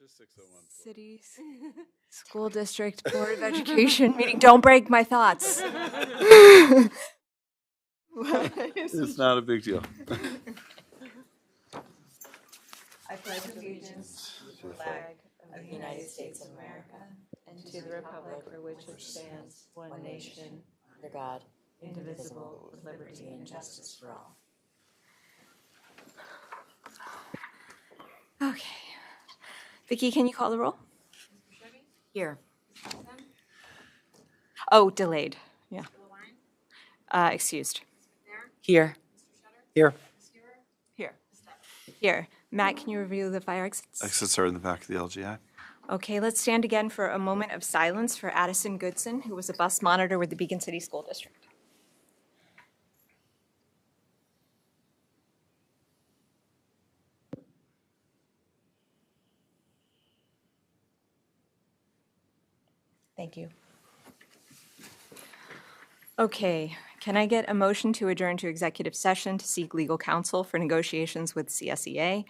It's just 6:01. Cities, School District Board of Education meeting. Don't break my thoughts. It's not a big deal. I pledge allegiance to the flag of the United States of America and to the republic for which it stands, one nation, under God, indivisible, with liberty and justice for all. Okay. Vicki, can you call the roll? here. Oh, delayed. Yeah. Excused. Here. Here. Here. Here. Matt, can you review the fire exits? Exits are in the back of the LGI. Okay, let's stand again for a moment of silence for Addison Goodson, who was a bus monitor with the Beacon City School District. Thank you. Okay, can I get a motion to adjourn to executive session to seek legal counsel for negotiations with CSEA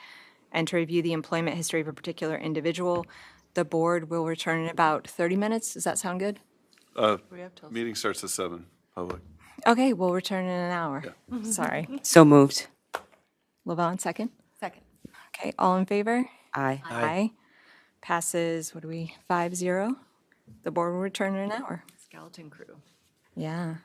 and to review the employment history of a particular individual? The board will return in about 30 minutes. Does that sound good? Meeting starts at 7, public. Okay, we'll return in an hour. Yeah. Sorry. So moved. Lavon, second? Second. Okay, all in favor? Aye. Aye. Passes, 5-0. The board will return in an hour. Skeleton crew. Yeah.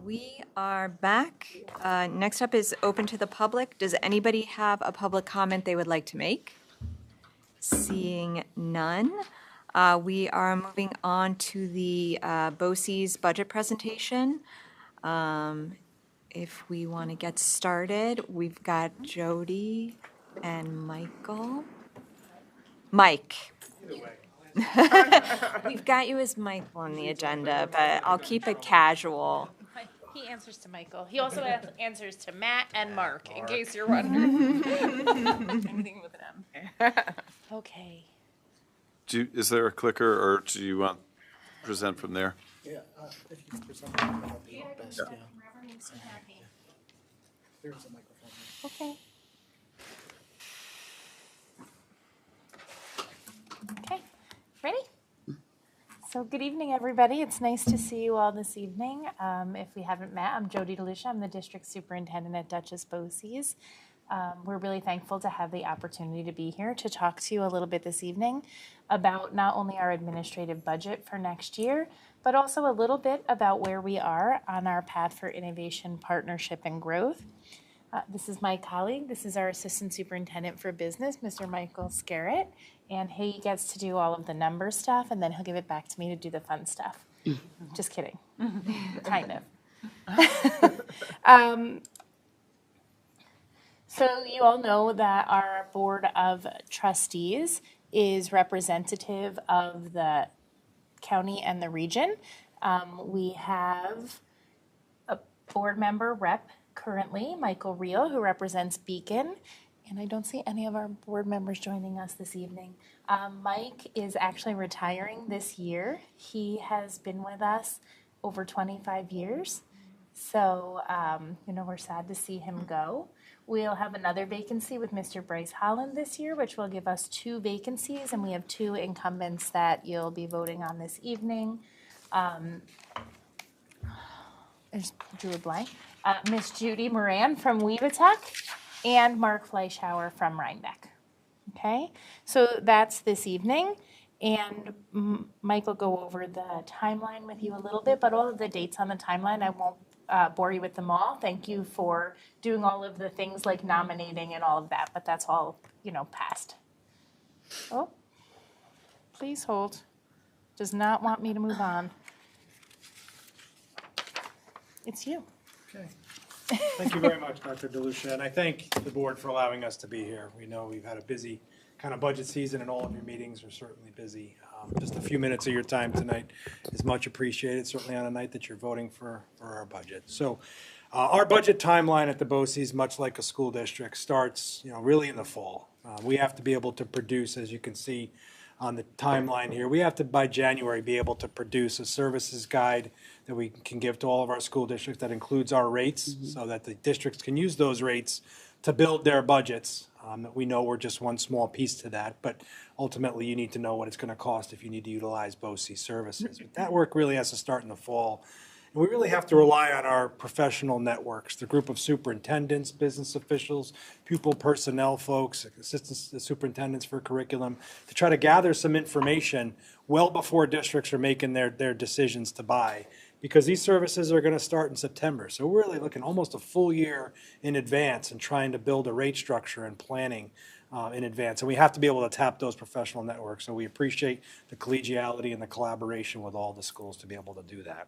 We are back. Next up is open to the public. Does anybody have a public comment they would like to make? Seeing none, we are moving on to the BOCES budget presentation. If we want to get started, we've got Jody and Michael. Mike. We've got you as Michael on the agenda, but I'll keep it casual. He answers to Michael. He also answers to Matt and Mark, in case you're wondering. Anything with an M. Okay. Is there a clicker, or do you want to present from there? Yeah, if you could present that, that'd be best, yeah. There's a microphone there. Okay. Okay, ready? So good evening, everybody. It's nice to see you all this evening. If we haven't met, I'm Jody DeLucia. I'm the district superintendent at Dutchess BOCES. We're really thankful to have the opportunity to be here to talk to you a little bit this evening about not only our administrative budget for next year, but also a little bit about where we are on our path for innovation, partnership, and growth. This is my colleague. This is our Assistant Superintendent for Business, Mr. Michael Scarrett, and he gets to do all of the number stuff, and then he'll give it back to me to do the fun stuff. Just kidding. Kind of. So you all know that our Board of Trustees is representative of the county and the region. We have a board member rep currently, Michael Reel, who represents Beacon, and I don't see any of our board members joining us this evening. Mike is actually retiring this year. He has been with us over 25 years, so we're sad to see him go. We'll have another vacancy with Mr. Bryce Holland this year, which will give us 2 vacancies, and we have 2 incumbents that you'll be voting on this evening. I just drew a blank. Miss Judy Moran from Weebatuck and Mark Fleischhauer from Rhinebeck. Okay, so that's this evening, and Mike will go over the timeline with you a little bit, but all of the dates on the timeline, I won't bore you with them all. Thank you for doing all of the things like nominating and all of that, but that's all, past. Oh, please hold. Does not want me to move on. It's you. Okay. Thank you very much, Dr. DeLucia, and I thank the board for allowing us to be here. We know we've had a busy kind of budget season, and all of your meetings are certainly busy. Just a few minutes of your time tonight is much appreciated, certainly on a night that you're voting for our budget. So our budget timeline at the BOCES, much like a school district, starts really in the fall. We have to be able to produce, as you can see on the timeline here, we have to by January be able to produce a services guide that we can give to all of our school districts that includes our rates, so that the districts can use those rates to build their budgets. We know we're just one small piece to that, but ultimately you need to know what it's going to cost if you need to utilize BOCES services. But that work really has to start in the fall. And we really have to rely on our professional networks, the group of superintendents, business officials, pupil personnel folks, assistant superintendents for curriculum, to try to gather some information well before districts are making their decisions to buy, because these services are going to start in September. So we're really looking almost a full year in advance and trying to build a rate structure and planning in advance. And we have to be able to tap those professional networks. So we appreciate the collegiality and the collaboration with all the schools to be able to do that.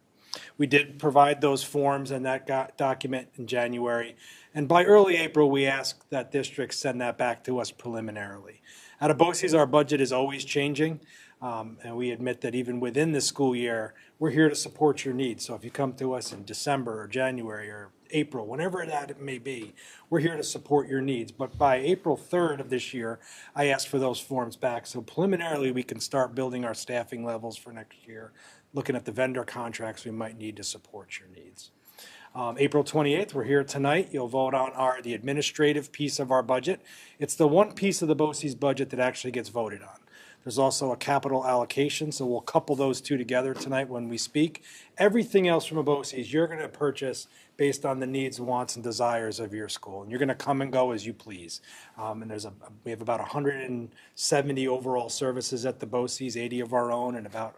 We did provide those forms and that document in January. And by early April, we asked that districts send that back to us preliminarily. At a BOCES, our budget is always changing. And we admit that even within the school year, we're here to support your needs. So if you come to us in December or January or April, whenever that it may be, we're here to support your needs. But by April 3rd of this year, I asked for those forms back. So preliminarily, we can start building our staffing levels for next year, looking at the vendor contracts we might need to support your needs. April 28th, we're here tonight. You'll vote on the administrative piece of our budget. It's the one piece of the BOCES budget that actually gets voted on. There's also a capital allocation, so we'll couple those two together tonight when we speak. Everything else from a BOCES, you're going to purchase based on the needs, wants, and desires of your school. And you're going to come and go as you please. And we have about 170 overall services at the BOCES, 80 of our own, and about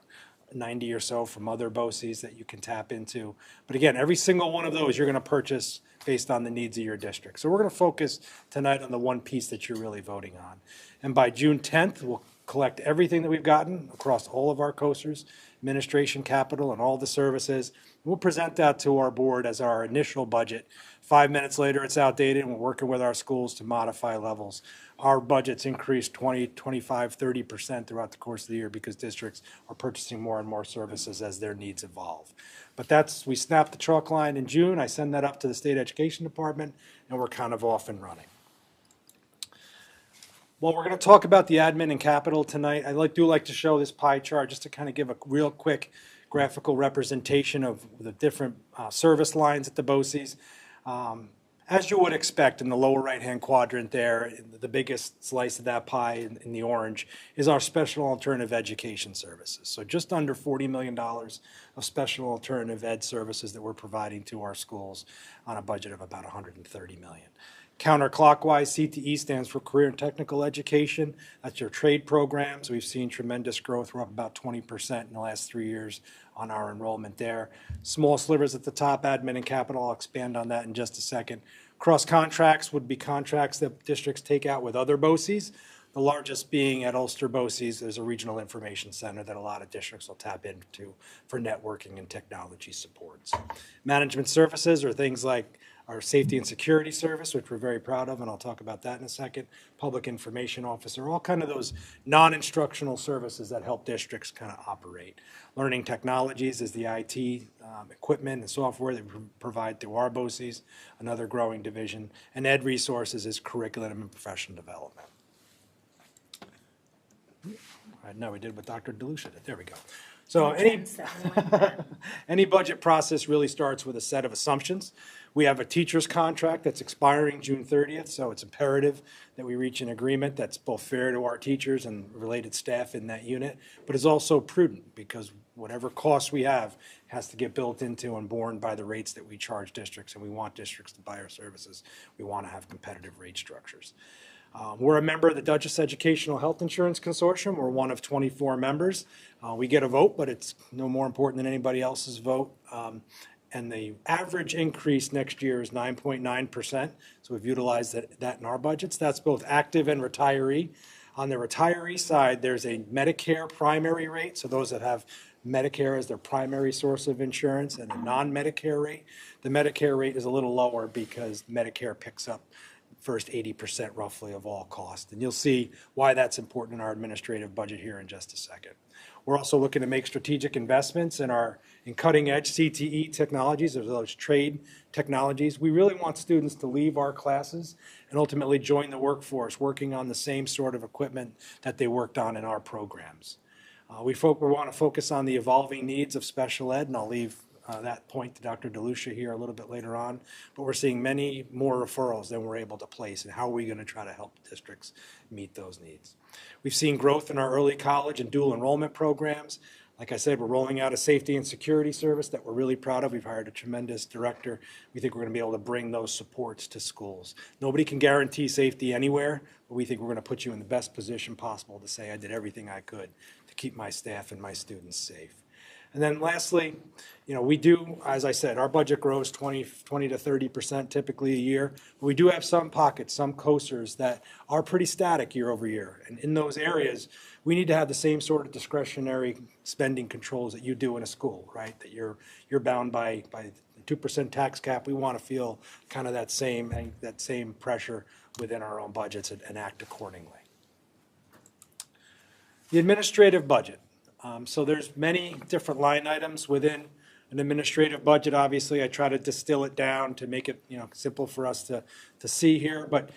90 or so from other BOCES that you can tap into. But again, every single one of those you're going to purchase based on the needs of your district. So we're going to focus tonight on the one piece that you're really voting on. And by June 10th, we'll collect everything that we've gotten across all of our coasters, administration, capital, and all the services. We'll present that to our board as our initial budget. 5 minutes later, it's outdated, and we're working with our schools to modify levels. Our budget's increased 20, 25, 30% throughout the course of the year because districts are purchasing more and more services as their needs evolve. But we snapped the chalk line in June. I send that up to the state education department, and we're kind of off and running. Well, we're going to talk about the admin and capital tonight. I do like to show this pie chart just to kind of give a real quick graphical representation of the different service lines at the BOCES. As you would expect, in the lower right-hand quadrant there, the biggest slice of that pie in the orange is our special alternative education services. So just under $40 million of special alternative ed services that we're providing to our schools on a budget of about $130 million. Counterclockwise, CTE stands for Career and Technical Education. That's your trade programs. We've seen tremendous growth. We're up about 20% in the last 3 years on our enrollment there. Small slivers at the top, admin and capital. I'll expand on that in just a second. Cross contracts would be contracts that districts take out with other BOCES. The largest being at Ulster BOCES. There's a regional information center that a lot of districts will tap into for networking and technology supports. Management services are things like our safety and security service, which we're very proud of, and I'll talk about that in a second. Public information officer, all kind of those non-instructional services that help districts kind of operate. Learning technologies is the IT equipment and software that we provide through our BOCES, another growing division. And ed resources is curriculum and professional development. I know we did what Dr. DeLucia did. There we go. So any budget process really starts with a set of assumptions. We have a teacher's contract that's expiring June 30th, so it's imperative that we reach an agreement that's both fair to our teachers and related staff in that unit, but is also prudent because whatever costs we have has to get built into and borne by the rates that we charge districts, and we want districts to buy our services. We want to have competitive rate structures. We're a member of the Dutchess Educational Health Insurance Consortium. We're one of 24 members. We get a vote, but it's no more important than anybody else's vote. And the average increase next year is 9.9%. So we've utilized that in our budgets. That's both active and retiree. On the retiree side, there's a Medicare primary rate. So those that have Medicare as their primary source of insurance, and a non-Medicare rate. The Medicare rate is a little lower because Medicare picks up first 80% roughly of all costs. And you'll see why that's important in our administrative budget here in just a second. We're also looking to make strategic investments in cutting-edge CTE technologies, as well as trade technologies. We really want students to leave our classes and ultimately join the workforce working on the same sort of equipment that they worked on in our programs. We want to focus on the evolving needs of special ed, and I'll leave that point to Dr. DeLucia here a little bit later on, but we're seeing many more referrals than we're able to place, and how are we going to try to help districts meet those needs? We've seen growth in our early college and dual enrollment programs. Like I said, we're rolling out a safety and security service that we're really proud of. We've hired a tremendous director. We think we're going to be able to bring those supports to schools. Nobody can guarantee safety anywhere, but we think we're going to put you in the best position possible to say I did everything I could to keep my staff and my students safe. And then lastly, we do, as I said, our budget grows 20 to 30% typically a year. But we do have some pockets, some coasters that are pretty static year over year. And in those areas, we need to have the same sort of discretionary spending controls that you do in a school, right? That you're bound by the 2% tax cap. We want to feel kind of that same pressure within our own budgets and act accordingly. The administrative budget. So there's many different line items within an administrative budget. Obviously, I try to distill it down to make it simple for us to see here. But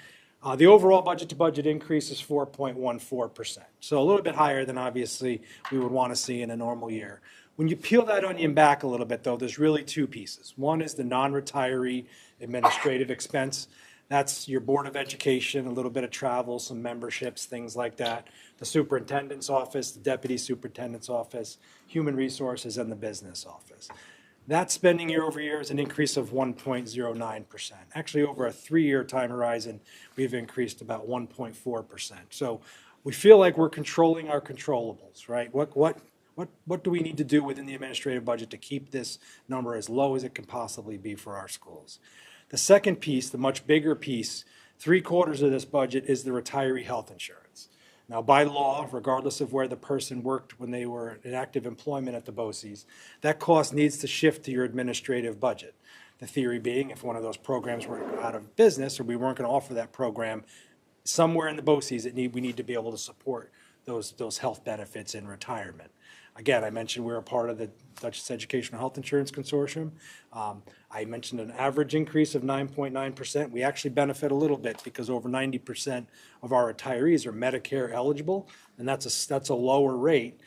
the overall budget-to-budget increase is 4.14%. So a little bit higher than obviously we would want to see in a normal year. When you peel that onion back a little bit, though, there's really two pieces. One is the non-retiree administrative expense. That's your Board of Education, a little bit of travel, some memberships, things like that. The superintendent's office, the deputy superintendent's office, human resources, and the business office. That spending year over year is an increase of 1.09%. Actually, over a 3-year time horizon, we've increased about 1.4%. So we feel like we're controlling our controllables, right? What do we need to do within the administrative budget to keep this number as low as it can possibly be for our schools? The second piece, the much bigger piece, 3/4 of this budget is the retiree health insurance. Now, by law, regardless of where the person worked when they were in active employment at the BOCES, that cost needs to shift to your administrative budget. The theory being, if one of those programs were out of business or we weren't going to offer that program, somewhere in the BOCES, we need to be able to support those health benefits in retirement. Again, I mentioned we're a part of the Dutchess Educational Health Insurance Consortium. I mentioned an average increase of 9.9%. We actually benefit a little bit because over 90% of our retirees are Medicare eligible, and that's a lower rate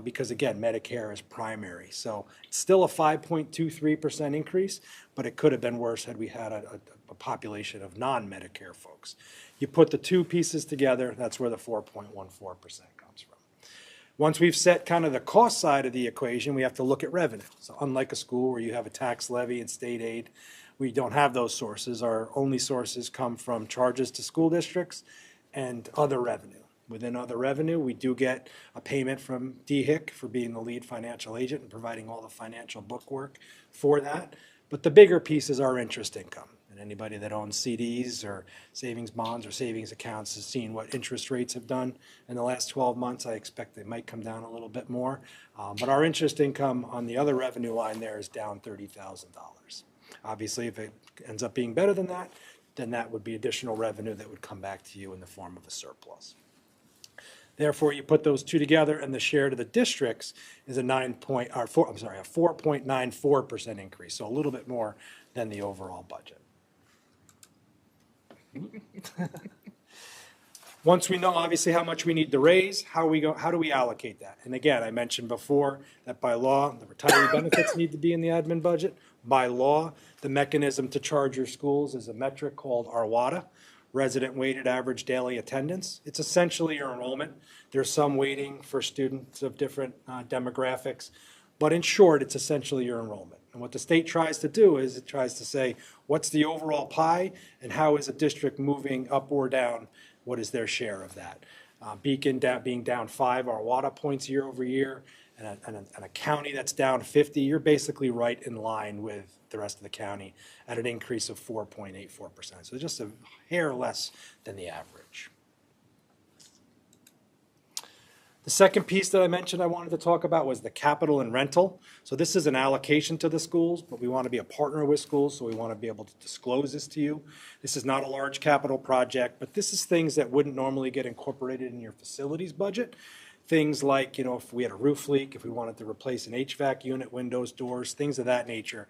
because, again, Medicare is primary. So it's still a 5.23% increase, but it could have been worse had we had a population of non-Medicare folks. You put the two pieces together, that's where the 4.14% comes from. Once we've set kind of the cost side of the equation, we have to look at revenue. So unlike a school where you have a tax levy and state aid, we don't have those sources. Our only sources come from charges to school districts and other revenue. Within other revenue, we do get a payment from DHIC for being the lead financial agent and providing all the financial bookwork for that. But the bigger piece is our interest income. And anybody that owns CDs or savings bonds or savings accounts has seen what interest rates have done in the last 12 months. I expect they might come down a little bit more. But our interest income on the other revenue line there is down $30,000. Obviously, if it ends up being better than that, then that would be additional revenue that would come back to you in the form of a surplus. Therefore, you put those two together, and the share to the districts is a 4.94% increase, so a little bit more than the overall budget. Once we know obviously how much we need to raise, how do we allocate that? And again, I mentioned before that by law, the retiree benefits need to be in the admin budget. By law, the mechanism to charge your schools is a metric called RWADA, Resident Weighted Average Daily Attendance. It's essentially your enrollment. There's some weighting for students of different demographics, but in short, it's essentially your enrollment. And what the state tries to do is it tries to say, what's the overall pie and how is a district moving up or down? What is their share of that? Beacon being down 5 RWADA points year over year, and a county that's down 50, you're basically right in line with the rest of the county at an increase of 4.84%. So just a hair less than the average. The second piece that I mentioned I wanted to talk about was the capital and rental. So this is an allocation to the schools, but we want to be a partner with schools, so we want to be able to disclose this to you. This is not a large capital project, but this is things that wouldn't normally get incorporated in your facilities budget. Things like, if we had a roof leak, if we wanted to replace an HVAC unit, windows, doors, things of that nature.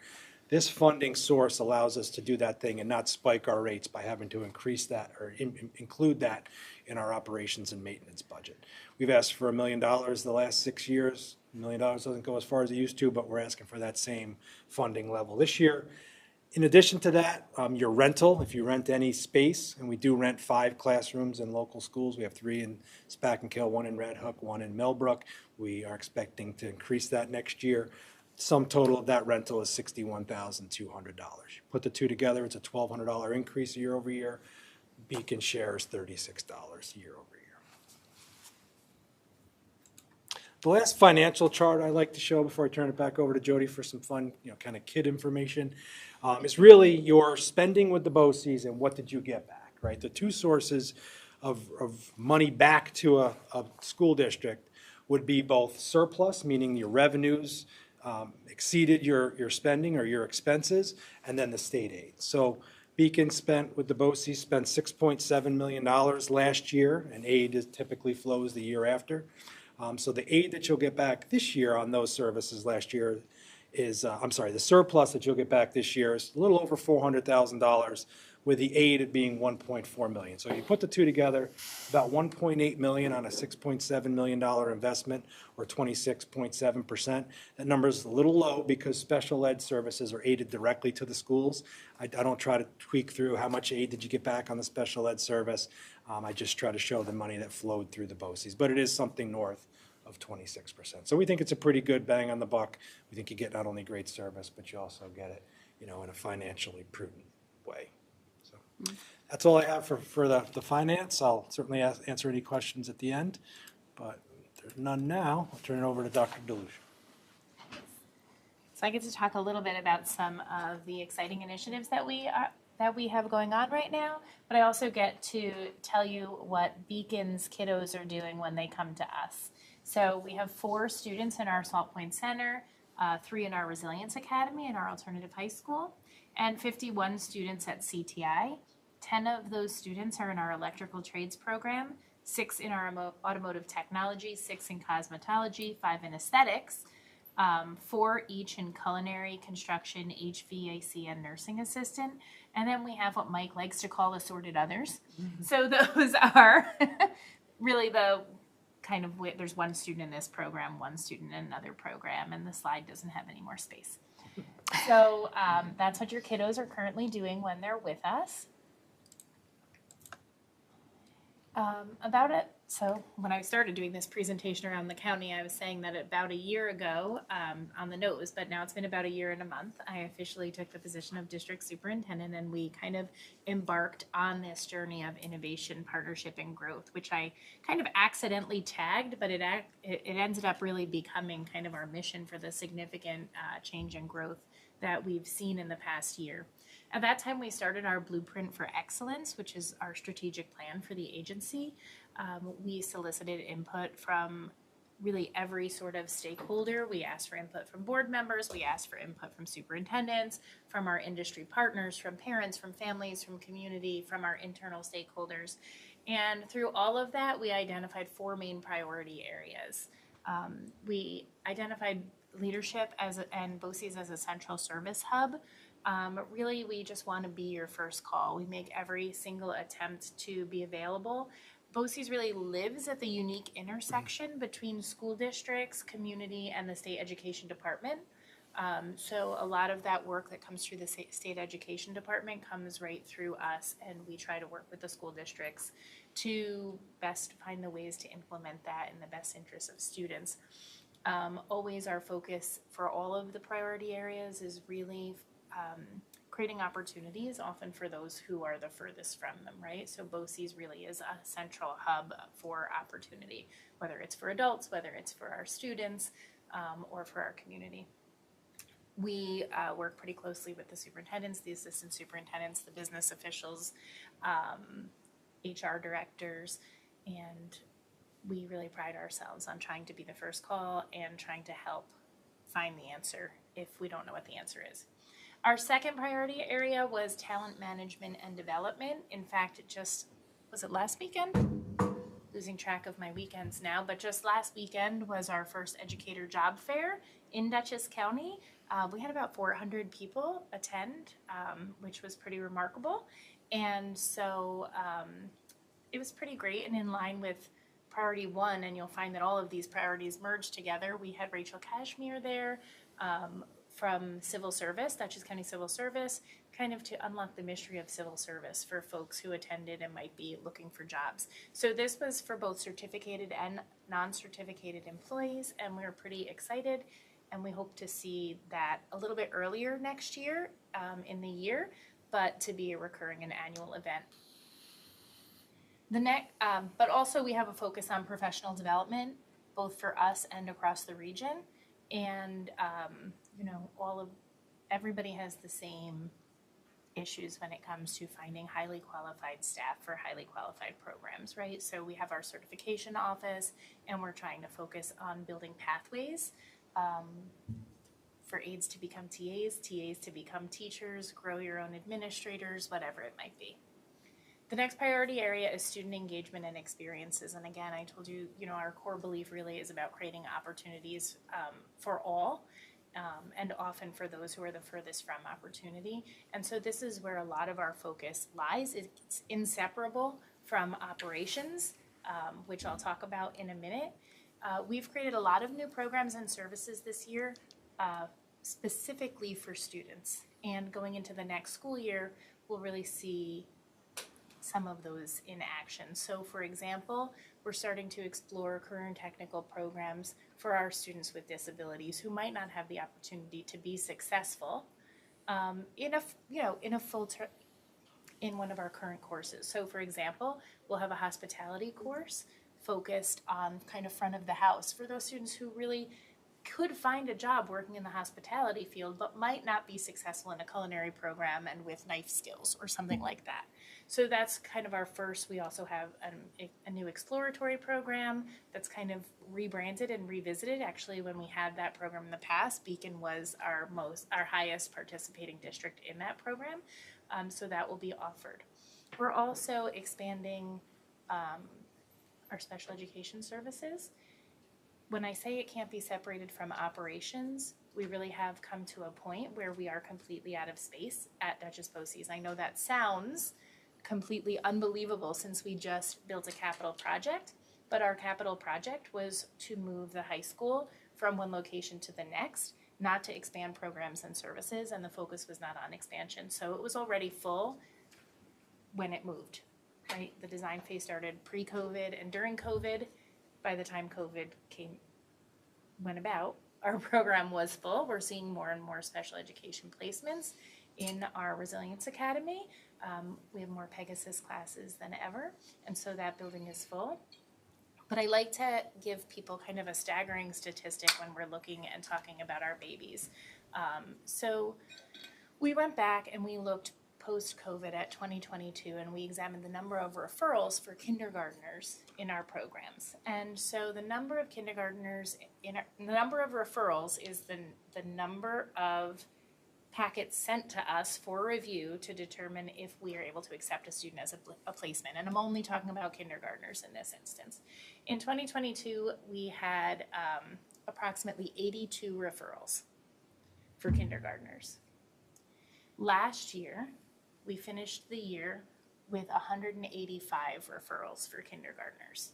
This funding source allows us to do that thing and not spike our rates by having to increase that or include that in our operations and maintenance budget. We've asked for $1 million the last 6 years. $1 million doesn't go as far as it used to, but we're asking for that same funding level this year. In addition to that, your rental, if you rent any space, and we do rent 5 classrooms in local schools. We have 3 in Spackenkill, 1 in Red Hook, 1 in Millbrook. We are expecting to increase that next year. Sum total of that rental is $61,200. Put the two together, it's a $1,200 increase year over year. Beacon share is $36 year over year. The last financial chart I like to show before I turn it back over to Jody for some fun, kind of kid information, is really your spending with the BOCES and what did you get back, right? The two sources of money back to a school district would be both surplus, meaning your revenues exceeded your spending or your expenses, and then the state aid. So Beacon with the BOCES spent $6.7 million last year, and aid typically flows the year after. So the aid that you'll get back this year on those services last year is, the surplus that you'll get back this year is a little over $400,000, with the aid being $1.4 million. So you put the two together, about $1.8 million on a $6.7 million investment, or 26.7%. That number is a little low because special ed services are aided directly to the schools. I don't try to tweak through how much aid did you get back on the special ed service. I just try to show the money that flowed through the BOCES, but it is something north of 26%. So we think it's a pretty good bang on the buck. We think you get not only great service, but you also get it, in a financially prudent way. So that's all I have for the finance. I'll certainly answer any questions at the end, but if There's none now. I'll turn it over to Dr. DeLucia. So I get to talk a little bit about some of the exciting initiatives that we have going on right now, but I also get to tell you what Beacon's kiddos are doing when they come to us. So we have 4 students in our Salt Point Center, 3 in our Resilience Academy in our alternative high school, and 51 students at CTI. 10 of those students are in our electrical trades program, 6 in our automotive technology, 6 in cosmetology, 5 in aesthetics, 4 each in culinary, construction, HVAC, and nursing assistant. And then we have what Mike likes to call assorted others. So those are really the kind of, there's 1 student in this program, 1 student in another program, and the slide doesn't have any more space. So that's what your kiddos are currently doing when they're with us. So when I started doing this presentation around the county, I was saying that about a year ago, on the nose, but now it's been about a year and a month, I officially took the position of district superintendent, and we kind of embarked on this journey of innovation, partnership, and growth, which I kind of accidentally tagged, but it ended up really becoming kind of our mission for the significant change and growth that we've seen in the past year. At that time, we started our Blueprint for Excellence, which is our strategic plan for the agency. We solicited input from really every sort of stakeholder. We asked for input from board members. We asked for input from superintendents, from our industry partners, from parents, from families, from community, from our internal stakeholders. And through all of that, we identified 4 main priority areas. We identified leadership and BOCES as a central service hub. Really, we just want to be your first call. We make every single attempt to be available. BOCES really lives at the unique intersection between school districts, community, and the state education department. So a lot of that work that comes through the state education department comes right through us, and we try to work with the school districts to best find the ways to implement that in the best interest of students. Always our focus for all of the priority areas is really creating opportunities, often for those who are the furthest from them, right? So BOCES really is a central hub for opportunity, whether it's for adults, whether it's for our students, or for our community. We work pretty closely with the superintendents, the assistant superintendents, the business officials, HR directors, and we really pride ourselves on trying to be the first call and trying to help find the answer if we don't know what the answer is. Our second priority area was talent management and development. In fact, was it last weekend? Losing track of my weekends now, but just last weekend was our first educator job fair in Dutchess County. We had about 400 people attend, which was pretty remarkable. And so it was pretty great and in line with priority 1, and you'll find that all of these priorities merge together. We had Rachel Cashmere there, from civil service, Dutchess County Civil Service, kind of to unlock the mystery of civil service for folks who attended and might be looking for jobs. So this was for both certificated and non-certificated employees, and we were pretty excited, and we hope to see that a little bit earlier next year in the year, but to be a recurring and annual event. But also we have a focus on professional development, both for us and across the region. And everybody has the same issues when it comes to finding highly qualified staff for highly qualified programs, right? So we have our certification office, and we're trying to focus on building pathways for aides to become TAs, TAs to become teachers, grow your own administrators, whatever it might be. The next priority area is student engagement and experiences. And again, I told you, our core belief really is about creating opportunities for all, and often for those who are the furthest from opportunity. And so this is where a lot of our focus lies. It's inseparable from operations, which I'll talk about in a minute. We've created a lot of new programs and services this year, specifically for students. And going into the next school year, we'll really see some of those in action. So for example, we're starting to explore career and technical programs for our students with disabilities who might not have the opportunity to be successful in one of our current courses. So for example, we'll have a hospitality course focused on kind of front of the house for those students who really could find a job working in the hospitality field, but might not be successful in a culinary program and with knife skills or something like that. So that's kind of our first. We also have a new exploratory program that's kind of rebranded and revisited. Actually, when we had that program in the past, Beacon was our highest participating district in that program. So that will be offered. We're also expanding our special education services. When I say it can't be separated from operations, we really have come to a point where we are completely out of space at Duchess BOCES. I know that sounds completely unbelievable since we just built a capital project, but our capital project was to move the high school from one location to the next, not to expand programs and services, and the focus was not on expansion. So it was already full when it moved, right? The design phase started pre-COVID and during COVID. By the time COVID went about, our program was full. We're seeing more and more special education placements in our Resilience Academy. We have more Pegasus classes than ever, and so that building is full. But I like to give people kind of a staggering statistic when we're looking and talking about our babies. So we went back and we looked post-COVID at 2022, and we examined the number of referrals for kindergartners in our programs. And so the number of kindergartners the number of referrals is the number of packets sent to us for review to determine if we are able to accept a student as a placement. And I'm only talking about kindergartners in this instance. In 2022, we had approximately 82 referrals for kindergartners. Last year, we finished the year with 185 referrals for kindergartners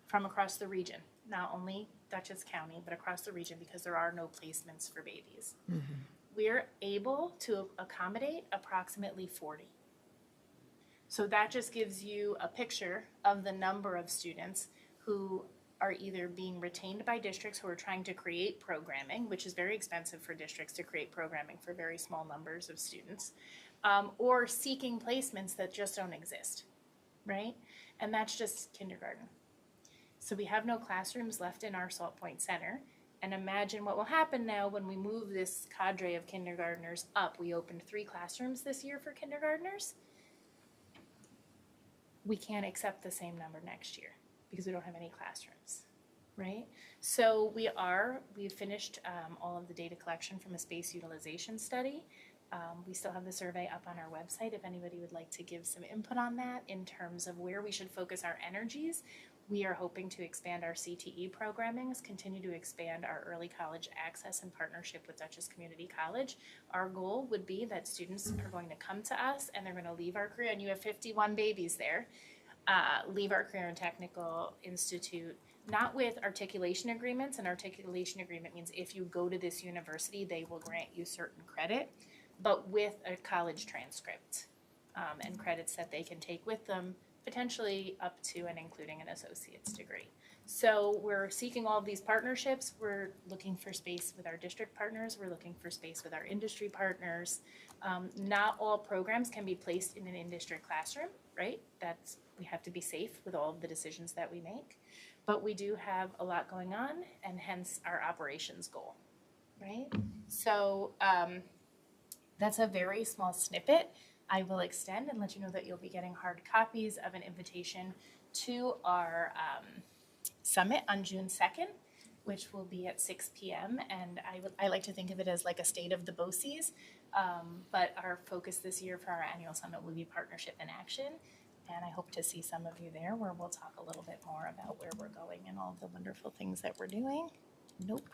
from across the region, not only Dutchess County, but across the region because there are no placements for babies. Mm-hmm. We're able to accommodate approximately 40. So that just gives you a picture of the number of students who are either being retained by districts who are trying to create programming, which is very expensive for districts to create programming for very small numbers of students, or seeking placements that just don't exist, right? And that's just kindergarten. So we have no classrooms left in our Salt Point Center. And imagine what will happen now when we move this cadre of kindergartners up. We opened 3 classrooms this year for kindergartners. We can't accept the same number next year because we don't have any classrooms, right? So we've finished all of the data collection from a space utilization study. We still have the survey up on our website if anybody would like to give some input on that in terms of where we should focus our energies. We are hoping to expand our CTE programmings, continue to expand our early college access in partnership with Dutchess Community College. Our goal would be that students are going to come to us and they're going to leave our career, and you have 51 babies there, leave our Career and Technical Institute, not with articulation agreements. An articulation agreement means if you go to this university, they will grant you certain credit, but with a college transcript and credits that they can take with them, potentially up to and including an associate's degree. So we're seeking all of these partnerships. We're looking for space with our district partners. We're looking for space with our industry partners. Not all programs can be placed in an in-district classroom, right? We have to be safe with all of the decisions that we make. But we do have a lot going on, and hence our operations goal, right? So that's a very small snippet. I will extend and let you know that you'll be getting hard copies of an invitation to our summit on June 2nd, which will be at 6 p.m. And I like to think of it as like a state of the BOCES, but our focus this year for our annual summit will be partnership in action. And I hope to see some of you there where we'll talk a little bit more about where we're going and all the wonderful things that we're doing. Nope.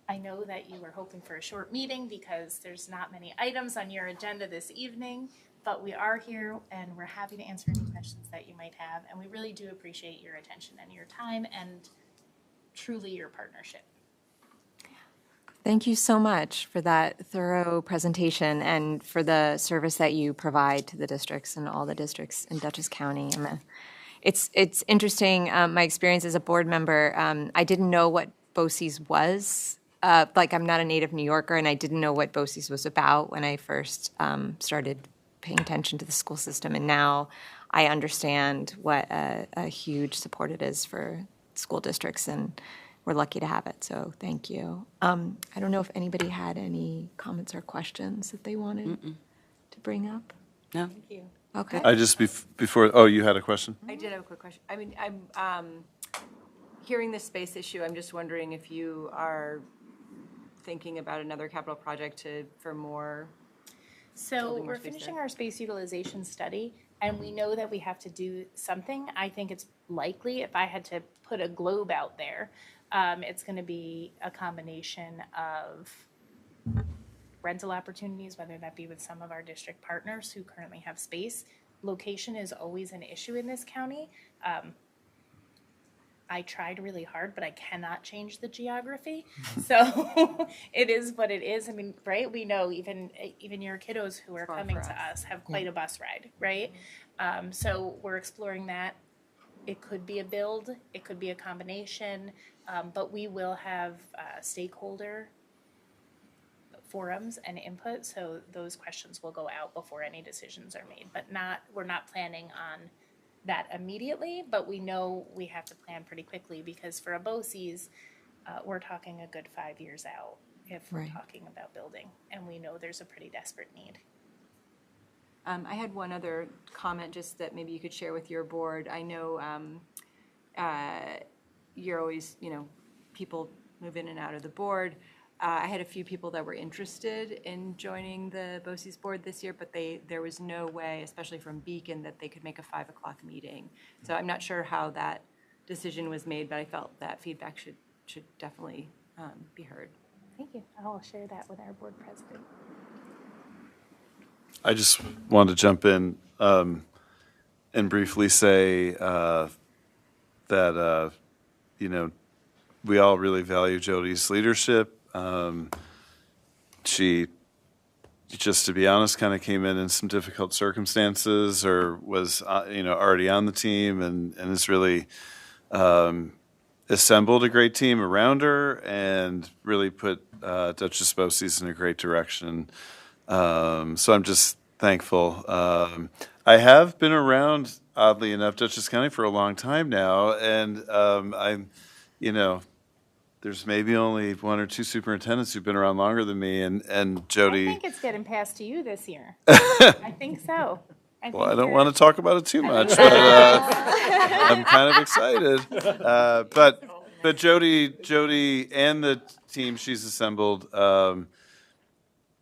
I know that you were hoping for a short meeting because there's not many items on your agenda this evening, but we are here and we're happy to answer any questions that you might have. And we really do appreciate your attention and your time and truly your partnership. Thank you so much for that thorough presentation and for the service that you provide to the districts and all the districts in Dutchess County. It's interesting, my experience as a board member, I didn't know what BOCES was. I'm not a native New Yorker, and I didn't know what BOCES was about when I first started paying attention to the school system. And now I understand what a huge support it is for school districts, and we're lucky to have it, so thank you. I don't know if anybody had any comments or questions that they wanted to bring up? No? Okay. I just, before, oh, you had a question? I did have a quick question. I mean, I'm hearing this space issue, I'm just wondering if you are thinking about another capital project for more. So Building more we're space finishing there. our space utilization study, and we know that we have to do something. I think it's likely, if I had to put a globe out there, it's going to be a combination of rental opportunities, whether that be with some of our district partners who currently have space. Location is always an issue in this county. I tried really hard, but I cannot change the geography. So it is what it is. I mean, right? We know even your kiddos who are Far coming for to us. us have quite a bus ride, right? So we're exploring that. It could be a build, it could be a combination, but we will have stakeholder forums and input, so those questions will go out before any decisions are made. But we're not planning on that immediately, but we know we have to plan pretty quickly, because for a BOCES, we're talking a good 5 years out if we're Right. talking about building, and we know there's a pretty desperate need. I had one other comment just that maybe you could share with your board. I know you're always, people move in and out of the board. I had a few people that were interested in joining the BOCES board this year, but there was no way, especially from Beacon, that they could make a 5 o'clock meeting. So I'm not sure how that decision was made, but I felt that feedback should definitely be heard. Thank you. I'll share that with our board president. I just wanted to jump in and briefly say that, we all really value Jody's leadership. She, just to be honest, kind of came in some difficult circumstances, or was, already on the team, and has really assembled a great team around her and really put Duchess BOCES in a great direction. So I'm just thankful. I have been around, oddly enough, Dutchess County for a long time now, and I'm, there's maybe only 1 or 2 superintendents who've been around longer than me, and Jody. I think it's getting passed to you this year. I think so. Well, I don't want to talk about it too much, but I'm kind of excited. But Jody and the team she's assembled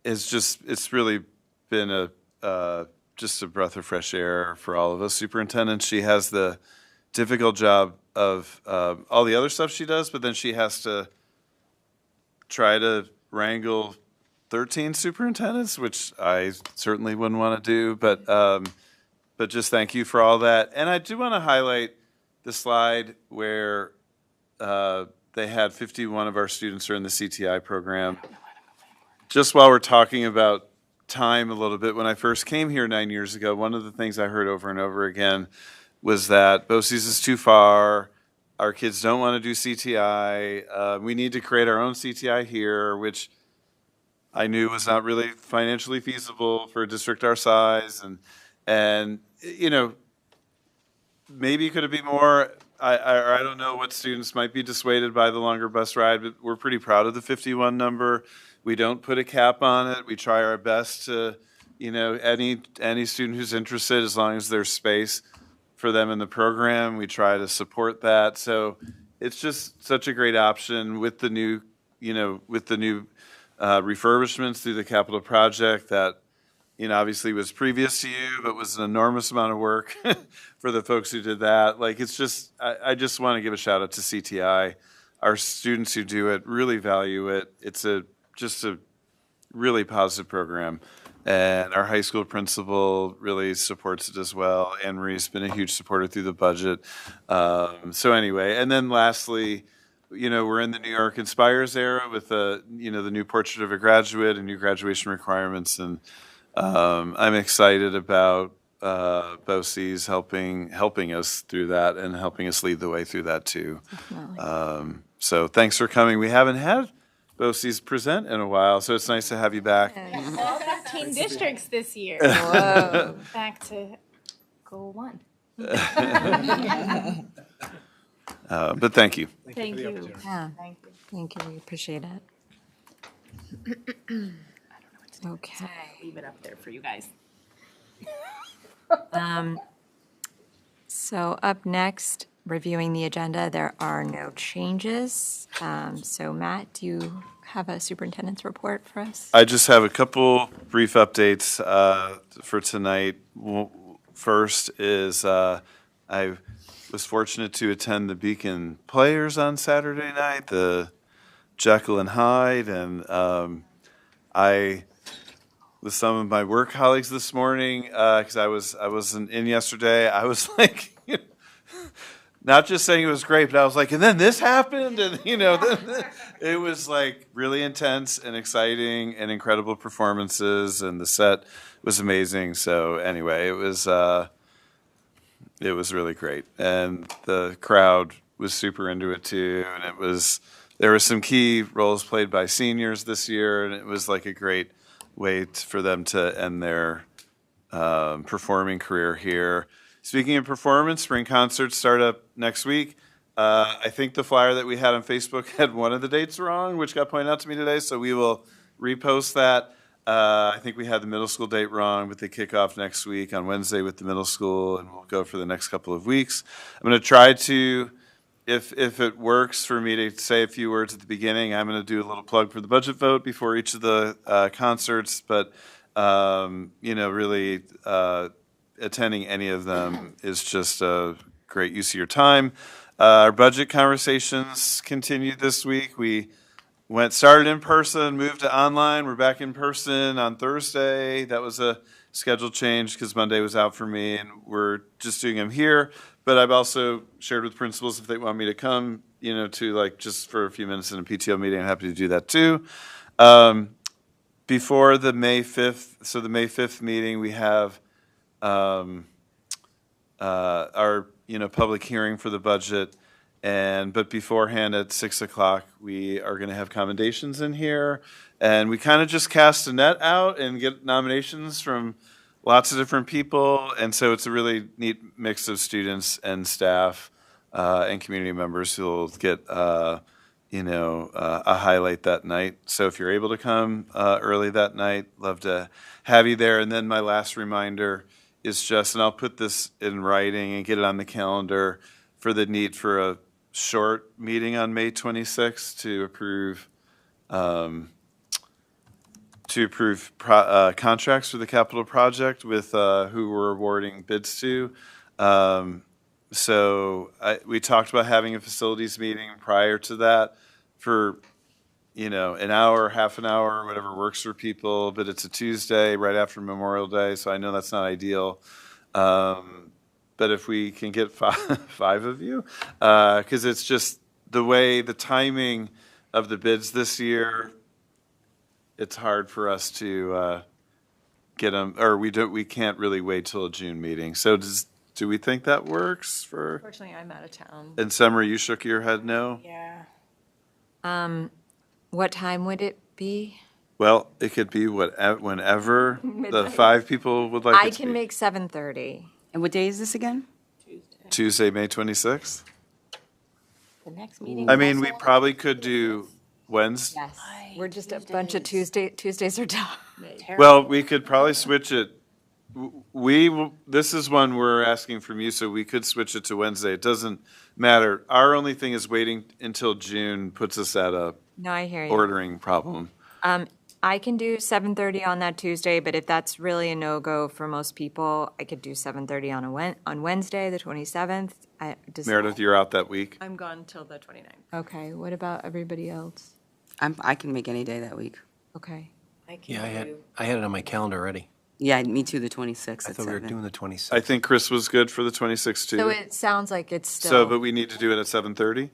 it's really been just a breath of fresh air for all of us superintendents. She has the difficult job of all the other stuff she does, but then she has to try to wrangle 13 superintendents, which I certainly wouldn't want to do, but just thank you for all that. And I do want to highlight the slide where they had 51 of our students are in the CTI program. Just while we're talking about time a little bit, when I first came here 9 years ago, one of the things I heard over and over again was that BOCES is too far. Our kids don't want to do CTI. We need to create our own CTI here, which I knew was not really financially feasible for a district our size. And maybe could it be more? I don't know what students might be dissuaded by the longer bus ride, but we're pretty proud of the 51 number. We don't put a cap on it. We try our best to, any student who's interested, as long as there's space for them in the program, we try to support that. So it's just such a great option with the new, refurbishments through the capital project that, obviously was previous to you, but was an enormous amount of work for the folks who did that. Like, it's just, I just want to give a shout out to CTI. Our students who do it really value it. It's just a really positive program. And our high school principal really supports it as well. Anne Marie's been a huge supporter through the budget. So anyway, and then lastly, we're in the New York Inspires era with the new Portrait of a Graduate and new graduation requirements. And I'm excited about BOCES helping us through that and helping us lead the way through that too. So thanks for coming. We haven't had BOCES present in a while, so it's nice to have you back. All 13 districts this year. Whoa. Back to Goal 1. But thank you. Thank you for the opportunity. Yeah, Thank you. thank you, we appreciate it. Okay. Leave it up there for you guys. So up next, reviewing the agenda, there are no changes. So Matt, do you have a superintendent's report for us? I just have a couple brief updates for tonight. First is I was fortunate to attend the Beacon Players on Saturday night, the Jekyll and Hyde, and I with some of my work colleagues this morning because I wasn't in yesterday. I was like, not just saying it was great, but I was like, and then this happened, and it was like really intense and exciting and incredible performances, and the set was amazing. So anyway, it was really great, and the crowd was super into it too, and there were some key roles played by seniors this year, and it was like a great way for them to end their performing career here. Speaking of performance, spring concerts start up next week. I think the flyer that we had on Facebook had one of the dates wrong, which got pointed out to me today, so we will repost that. I think we had the middle school date wrong, but they kick off next week on Wednesday with the middle school, and we'll go for the next couple of weeks. I'm going to try to, if it works for me to say a few words at the beginning, I'm going to do a little plug for the budget vote before each of the concerts, but really attending any of them is just a great use of your time. Our budget conversations continued this week. We started in person, moved to online. We're back in person on Thursday. That was a schedule change because Monday was out for me, and we're just doing them here. But I've also shared with principals if they want me to come, to just for a few minutes in a PTO meeting, I'm happy to do that too. Before the May 5th, so the May 5th meeting, we have our public hearing for the budget, but beforehand at 6:00 we are going to have commendations in here, and we kind of just cast a net out and get nominations from lots of different people, and so it's a really neat mix of students and staff and community members who will get a highlight that night. So if you're able to come early that night, love to have you there. And then my last reminder is just, and I'll put this in writing and get it on the calendar for the need for a short meeting on May 26th to approve contracts for the capital project with who we're awarding bids to. We talked about having a facilities meeting prior to that for an hour, half an hour, whatever works for people, but it's a Tuesday right after Memorial Day, so I know that's not ideal. But if we can get five of you, because it's just the timing of the bids this year, it's hard for us to get them, or we can't really wait till a June meeting. So do we think that works for? Unfortunately, I'm out of town. And Summer, you shook your head no? Yeah. What time would it be? Well, it could be whenever the five people would like I it to can be. make 7:30. And what day is this again? Tuesday, May 26th? The next meeting. I mean, we probably could do Wednesday. Yes. We're just a bunch of Tuesdays are tough. Well, we could probably switch it. This is one we're asking from you, so we could switch it to Wednesday. It doesn't matter. Our only thing is waiting until June puts us at a No, I hear you. ordering problem. I can do 7:30 on that Tuesday, but if that's really a no-go for most people, I could do 7:30 on Wednesday, the 27th. Meredith, you're out that week. I'm gone till the 29th. Okay, what about everybody else? I can make any day that week. Okay. Yeah, I had it on my calendar already. Yeah, me too, the 26th I at thought we were 7. doing the 26th. I think Chris was good for the 26th too. So it sounds like it's So, still, but we need to do it at 7:30?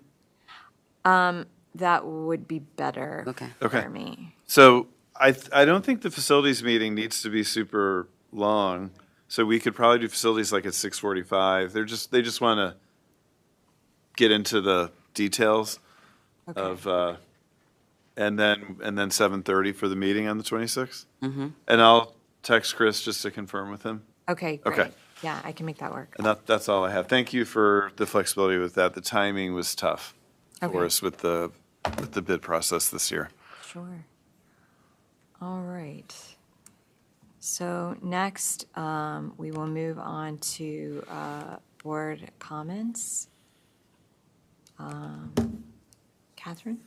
that would be better Okay. Okay. for me. So I don't think the facilities meeting needs to be super long. So we could probably do facilities like at 6:45. They just want to get into the details of, and then 7:30 for the meeting on the 26th. Mm-hmm. And I'll text Chris just to confirm with him. Okay, great. Okay. Yeah, I can make that work. And that's all I have. Thank you for the flexibility with that. The timing was tough Okay. for us with the bid process this year. Sure. All right. So next, we will move on to board comments. Catherine?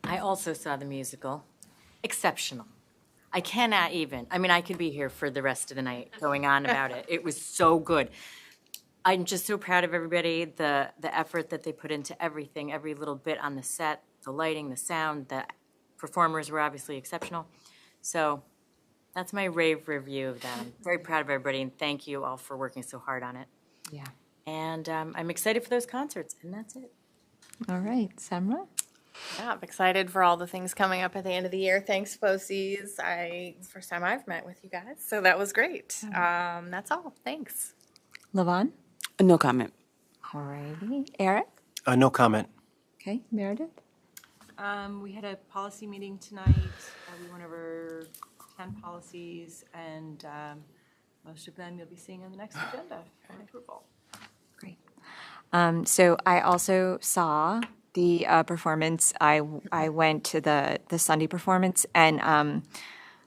I also saw the musical. Exceptional. I cannot even. I mean, I could be here for the rest of the night going on about it. It was so good. I'm just so proud of everybody, the effort that they put into everything, every little bit on the set, the lighting, the sound, the performers were obviously exceptional. So that's my rave review of them. Very proud of everybody, and thank you all for working so hard on it. Yeah. And I'm excited for those concerts, and that's it. All right, Samra? Yeah, I'm excited for all the things coming up at the end of the year. Thanks, BOCES. It's the first time I've met with you guys, so that was great. That's all. Thanks. Levon? No comment. All righty. Eric? No comment. Okay, Meredith? We had a policy meeting tonight. We went over 10 policies, and most of them you'll be seeing on the next agenda for approval. Great. So I also saw the performance. I went to the Sunday performance, and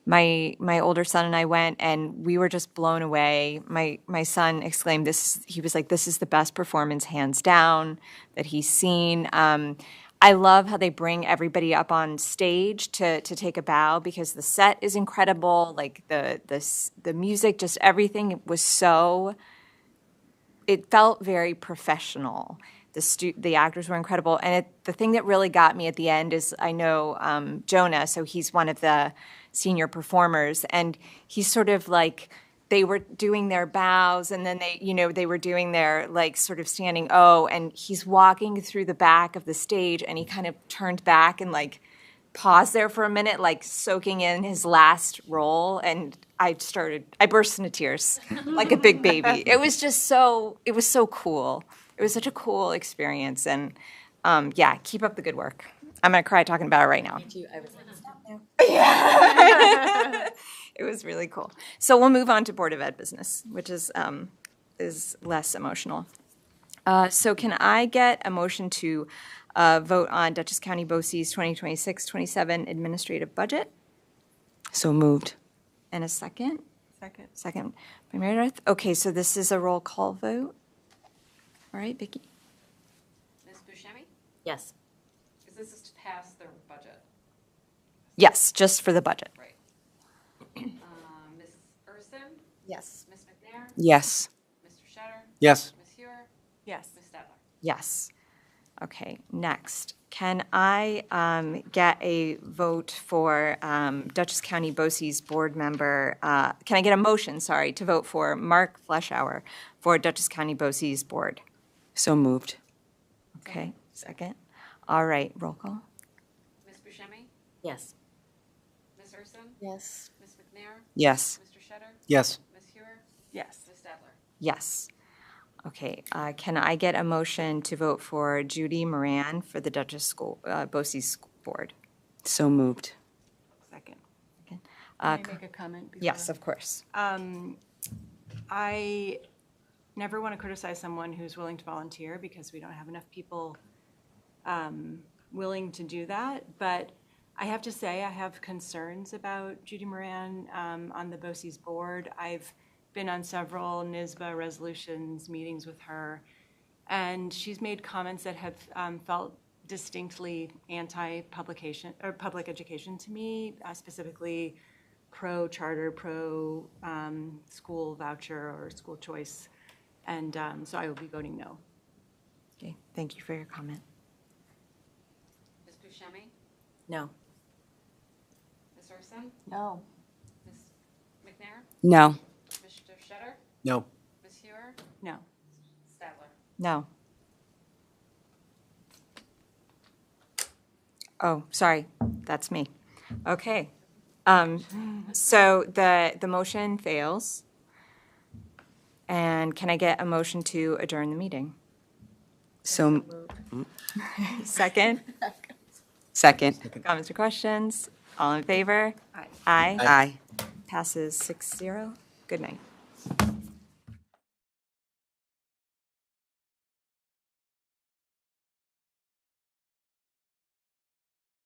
my older son and I went, and we were just blown away. My son exclaimed, he was like, this is the best performance, hands down, that he's seen. I love how they bring everybody up on stage to take a bow, because the set is incredible. Like the music, just everything was so, it felt very professional. The actors were incredible. And the thing that really got me at the end is, I know Jonah, so he's one of the senior performers, and he's sort of like, they were doing their bows, and then they were doing their like sort of standing O, and he's walking through the back of the stage, and he kind of turned back and like paused there for a minute, like soaking in his last role, and I burst into tears like a big baby. It was so cool. It was such a cool experience, and yeah, keep up the good work. I'm gonna cry talking about it right now. Me too. I was like, stop now. It was really cool. So we'll move on to Board of Ed business, which is less emotional. So can I get a motion to vote on Dutchess County BOCES 2026-27 administrative budget? So moved. And a second? Second. Second by Meredith. Okay, so this is a roll call vote. All right, Vicki? Ms. Buscemi? Yes. Because this is to pass the budget. Yes, just for the budget. Right. Ms. Urson? Yes. Ms. McNair? Yes. Mr. Shetter? Yes. Ms. Hewer? Yes. Ms. Stadler? Yes. Okay, next. Can I get a vote for Dutchess County BOCES board member, can I get a motion, to vote for Mark Fleischauer for Dutchess County BOCES board? So moved. Okay, second. All right, roll call. Ms. Buscemi? Yes. Ms. Urson? Yes. Ms. McNair? Yes. Mr. Shetter? Yes. Ms. Hewer? Yes. Ms. Stadler? Yes. Okay, can I get a motion to vote for Judy Moran for the Dutchess BOCES school board? So moved. Second. Can I make a comment? before? Yes, of course. I never want to criticize someone who's willing to volunteer, because we don't have enough people willing to do that. But I have to say, I have concerns about Judy Moran on the BOCES board. I've been on several NISBA resolutions meetings with her, and she's made comments that have felt distinctly anti-publication or public education to me, specifically pro-charter, pro-school voucher or school choice, and so I will be voting no. Okay, thank you for your comment. Ms. Buscemi? No. Ms. Urson? No. Ms. McNair? No. Mr. Shetter? No. Ms. Hewer? No. Stadler? No. Oh, sorry, that's me. Okay. So the motion fails. And can I get a motion to adjourn the meeting? So, Second? second. Comments or questions? All in favor? Aye. Aye. Aye. Passes 6-0. Good night.